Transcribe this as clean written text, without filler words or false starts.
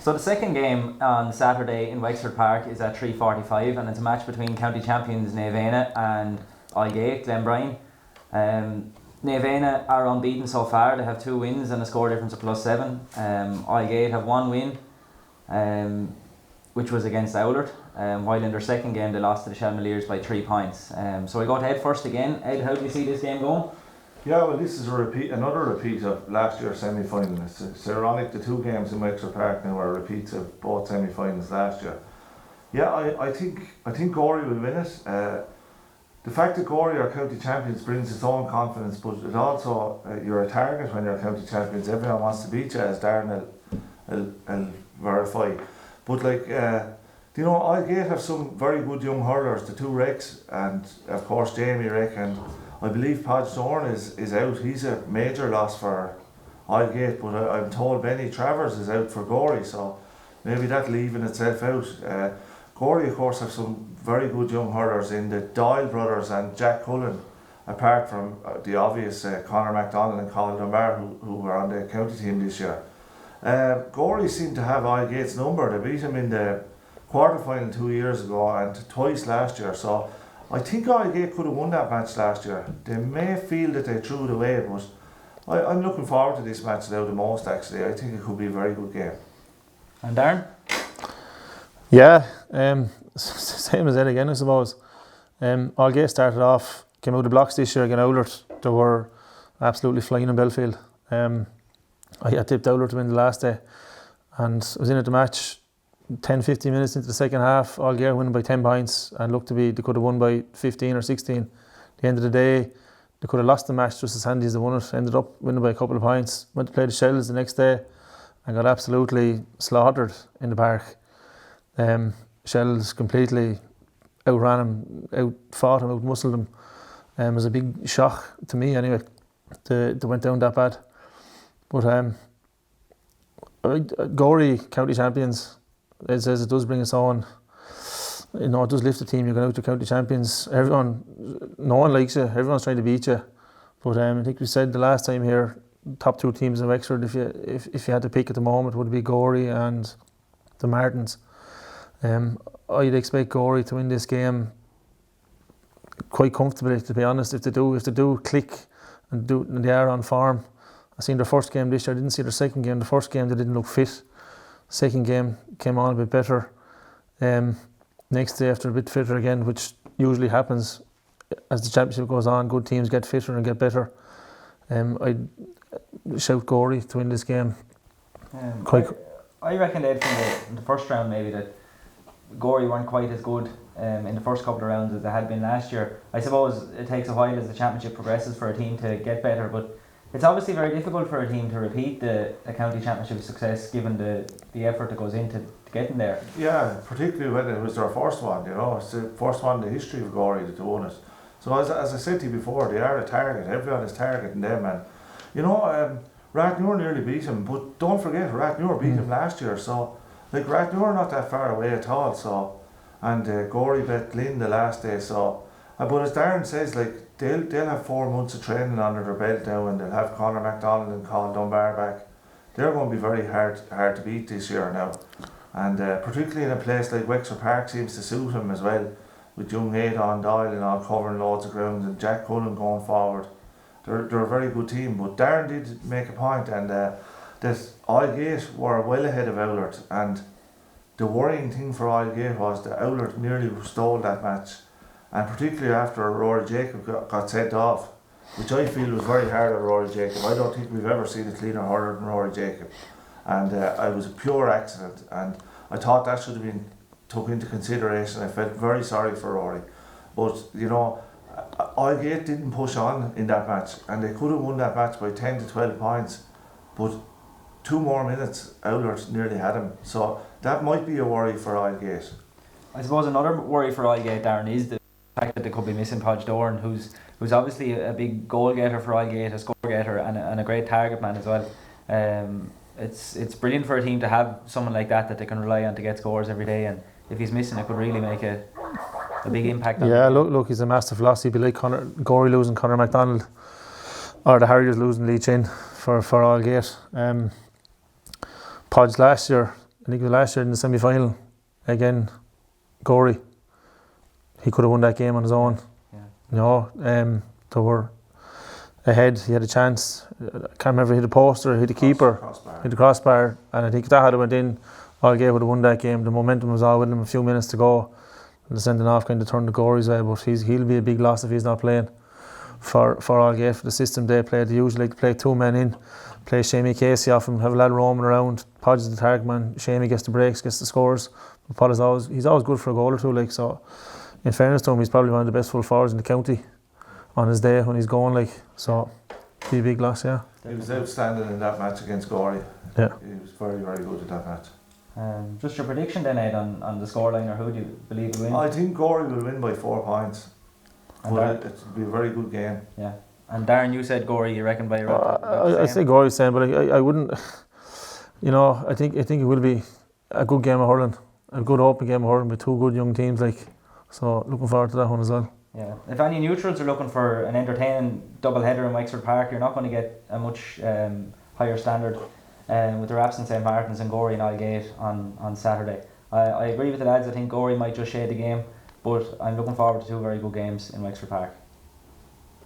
So the second game on Saturday in Wexford Park is at 3:45, and it's a match between county champions Naomh and Oylegate-Glenbrien. Naomh are unbeaten so far. They have 2 wins and a score difference of +7. Oylegate have 1 win, which was against Owlert, while in their second game they lost to the Shelmaliers by 3 points. So we go to Ed first again. Ed, how do you see this game going? Yeah, well, this is another repeat of last year's semi-final. It's ironic the 2 games in Wexford Park now are repeats of both semi-finals last year. Yeah, I think Gorey will win it. The fact that Gorey are county champions brings its own confidence, but it also you're a target when you're county champions. Everyone wants to beat you, as Darren will verify. But Oylegate have some very good young hurlers, the 2 Rex and of course Jamie Reck, and I believe Podge Thorne is out. He's a major loss for Oylegate, but I'm told Benny Travers is out for Gorey, so maybe that'll even itself out. Gorey, of course, have some very good young hurlers in the Doyle brothers and Jack Cullen, apart from the obvious Conor MacDonald and Colin Dunbar, who were on the county team this year. Gorey seem to have Oylegate's number. They beat him in the quarter-final 2 years ago and twice last year, so I think Oylegate could have won that match last year. They may feel that they threw it away, but I'm looking forward to this match now the most, actually. I think it could be a very good game. And Darren? Yeah, same as Ed again, I suppose. Oylegate started off, came out of the blocks this year against Owlert. They were absolutely flying in Belfield. I had tipped Owlert to win the last day, and I was in at the match 10-15 minutes into the second half. Oylegate winning by 10 points and looked to be they could have won by 15 or 16. At the end of the day, they could have lost the match just as handy as they won it. Ended up winning by a couple of points. Went to play the Shells the next day and got absolutely slaughtered in the park. Shells completely outran him, outfought him, outmuscled him. It was a big shock to me anyway. They went down that bad. But Gorey county champions, it says it does bring us on. You know, it does lift the team. You're going out to county champions. No one likes you. Everyone's trying to beat you. But I think we said the last time here, top 2 teams in Wexford. If you had to pick at the moment, would be Gorey and the Martins. I'd expect Gorey to win this game quite comfortably, to be honest. If they do click and they are on form. I seen their first game this year. I didn't see their second game. The first game they didn't look fit. Second game came on a bit better. Next day after a bit fitter again, which usually happens as the championship goes on. Good teams get fitter and get better. I'd shout Gorey to win this game. I reckon that from the first round maybe that Gorey weren't quite as good in the first couple of rounds as they had been last year. I suppose it takes a while as the championship progresses for a team to get better, but it's obviously very difficult for a team to repeat the county championship success given the effort that goes into getting there. Yeah, particularly when it was their first one, you know. It's the first one in the history of Gorey that they won it. So as I said to you before, they are a target. Everyone is targeting them, and you know, Rathnewer nearly beat him, but don't forget Rathnewer beat him last year, so like Rathnewer are not that far away at all, so and Gorey bet Glynn the last day, so but as Darren says, like they'll have 4 months of training under their belt now, and they'll have Conor MacDonald and Colin Dunbar back. They're going to be very hard to beat this year now, and particularly in a place like Wexford Park seems to suit him as well, with young Aidan Doyle and all covering loads of ground, and Jack Cullen going forward. They're a very good team, but Darren did make a point, and that Oylegate were well ahead of Owlert, and the worrying thing for Oylegate was that Owlert nearly stole that match, and particularly after Rory Jacob got sent off, which I feel was very hard on Rory Jacob. I don't think we've ever seen a cleaner hurler than Rory Jacob, and it was a pure accident, and I thought that should have been took into consideration. I felt very sorry for Rory, but you know, Oylegate didn't push on in that match, and they could have won that match by 10 to 12 points, but 2 more minutes Owlert nearly had him, so that might be a worry for Oylegate. I suppose another worry for Oylegate, Darren, is the fact that they could be missing Podge Thorne, who's obviously a big goal getter for Oylegate, a score getter, and a great target man as well. It's brilliant for a team to have someone like that they can rely on to get scores every day, and if he's missing, it could really make a big impact on him. Yeah, look, he's a massive loss. He'd be like Gorey losing Conor MacDonald, or the Harriers losing Lee Chin for Oylegate. Podge last year, I think it was last year in the semi-final, again, Gorey, he could have won that game on his own. Yeah. You know, they were ahead, he had a chance. I can't remember, he hit the post or hit the keeper, hit the crossbar, and I think if that had went in, Oylegate would have won that game. The momentum was all with him, a few minutes to go. And the sending off kind of turned the Gorey's way, but he'll be a big loss if he's not playing for Oylegate, for the system they play. They usually like to play 2 men in, play Shamey Casey off him, have a lad roaming around, Podge is the target man, Shamey gets the breaks, gets the scores. But Pod is he's always good for a goal or two, like, so in fairness to him, he's probably one of the best full forwards in the county on his day when he's going, like, so be a big loss, yeah. He was outstanding in that match against Gorey. Yeah. He was very, very good at that match. Just your prediction then, Ed, on the scoreline, or who do you believe will win? I think Gorey will win by 4 points. And But it'll be a very good game. Yeah. And Darren, you said Gorey, you reckon by about I say Gorey's same, but I wouldn't, you know, I think it will be a good game of hurling, a good open game of hurling with 2 good young teams, like, so looking forward to that one as well. Yeah. If any neutrals are looking for an entertaining double header in Wexford Park, you're not going to get a much higher standard with the Raps and St Martin's and Gorey and Oylegate on Saturday. I agree with the lads. I think Gorey might just shade the game, but I'm looking forward to 2 very good games in Wexford Park.